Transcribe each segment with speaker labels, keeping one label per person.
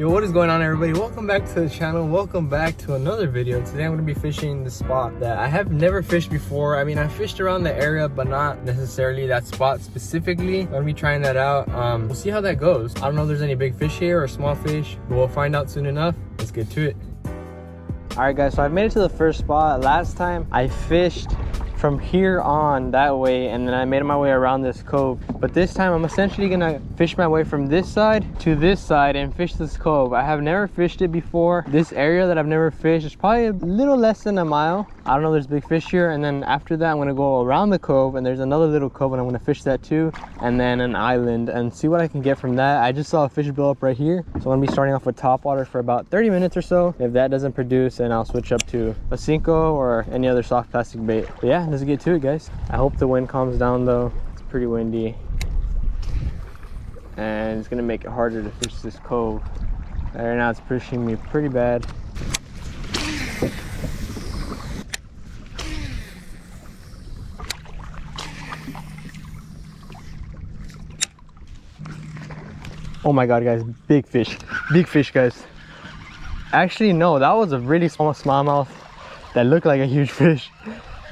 Speaker 1: Yo, what is going on, everybody? Welcome back to the channel. Welcome back to another video. Today I'm going to be fishing the spot that I have never fished before. I mean, I fished around the area, but not necessarily that spot specifically. I'm going to be trying that out. We'll see how that goes. I don't know if there's any big fish here or small fish, but we'll find out soon enough. Let's get to it. All right, guys, so I've made it to the first spot. Last time I fished from here on that way, and then I made my way around this cove, but this time I'm essentially gonna fish my way from this side to this side and fish this cove. I have never fished it before. This area that I've never fished is probably a little less than a mile. I don't know, there's big fish here, and then after that I'm gonna go around the cove, and there's another little cove, and I'm gonna fish that too, and then an island and see what I can get from that. I just saw a fish blow up right here, so I'm gonna be starting off with top water for about 30 minutes or so. If that doesn't produce, then I'll switch up to a Cinco or any other soft plastic bait. But yeah, let's get to it, guys. I hope the wind calms down though. It's pretty windy and it's gonna make it harder to fish this cove. Right now it's pushing me pretty bad. Oh my god, guys, big fish, guys. Actually, no, that was a really small smallmouth that looked like a huge fish.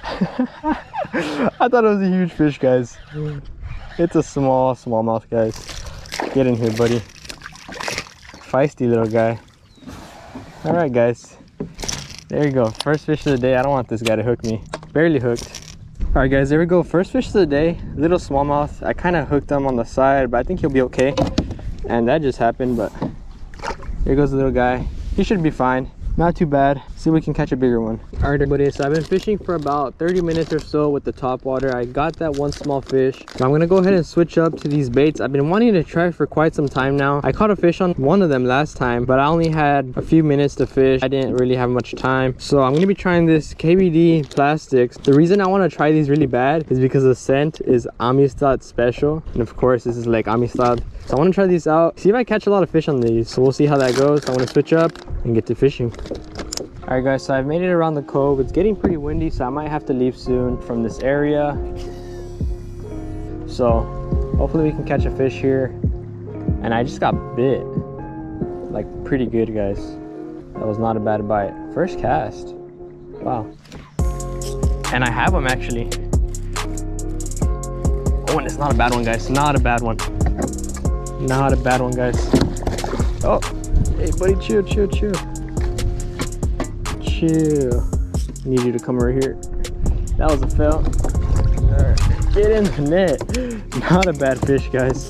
Speaker 1: I thought it was a huge fish, guys. It's a smallmouth, guys. Get in here, buddy. Feisty little guy. All right, guys, there you go, first fish of the day. I don't want this guy to hook me. Barely hooked. All right, guys, there we go, first fish of the day. Little smallmouth. I kind of hooked him on the side, but I think he'll be okay. And that just happened, but here goes the little guy. He should be fine, not too bad. See if we can catch a bigger one. All right, everybody, so I've been fishing for about 30 minutes or so with the top water. I got that one small fish, so I'm gonna go ahead and switch up to these baits I've been wanting to try for quite some time now. I caught a fish on one of them last time, but I only had a few minutes to fish. I didn't really have much time, so I'm gonna be trying this KBD plastics. The reason I want to try these really bad is because the scent is Amistad special, and of course this is like Amistad, so I want to try these out, see if I catch a lot of fish on these. So we'll see how that goes. I want to switch up and get to fishing. All right, guys, so I've made it around the cove. It's getting pretty windy, so I might have to leave soon from this area. So hopefully we can catch a fish here. And I just got bit, like, pretty good, guys. That was not a bad bite. First cast. Wow. And I have them, actually. Oh, and it's not a bad one, guys. Not a bad one. Not a bad one, guys. Oh, hey, buddy, chill. Need you to come right here. That was a fail. All right, get in the net. Not a bad fish, guys.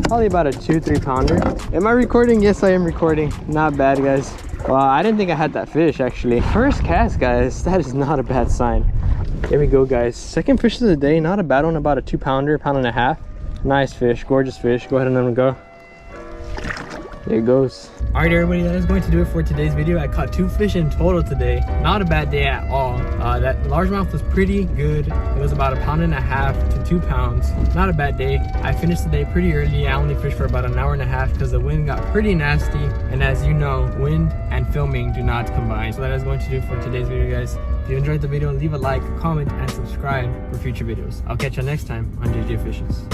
Speaker 1: Probably about a 2-3 pounder. Am I recording? Yes, I am recording. Not bad, guys. Well, I didn't think I had that fish, actually. First cast, guys. That is not a bad sign. There we go, guys. Second fish of the day. Not a bad one. About a 2 pounder, pound and a half. Nice fish, gorgeous fish. Go ahead and let him go. There it goes. All right, everybody, that is going to do it for today's video. I caught 2 fish in total today. Not a bad day at all. That largemouth was pretty good. It was about a 1.5 to 2 pounds. Not a bad day. I finished the day pretty early. I only fished for about an hour and a half because the wind got pretty nasty. And as you know, wind and filming do not combine. So that is going to do it for today's video, guys. If you enjoyed the video, leave a like, comment, and subscribe for future videos. I'll catch you next time on JJ Fishes.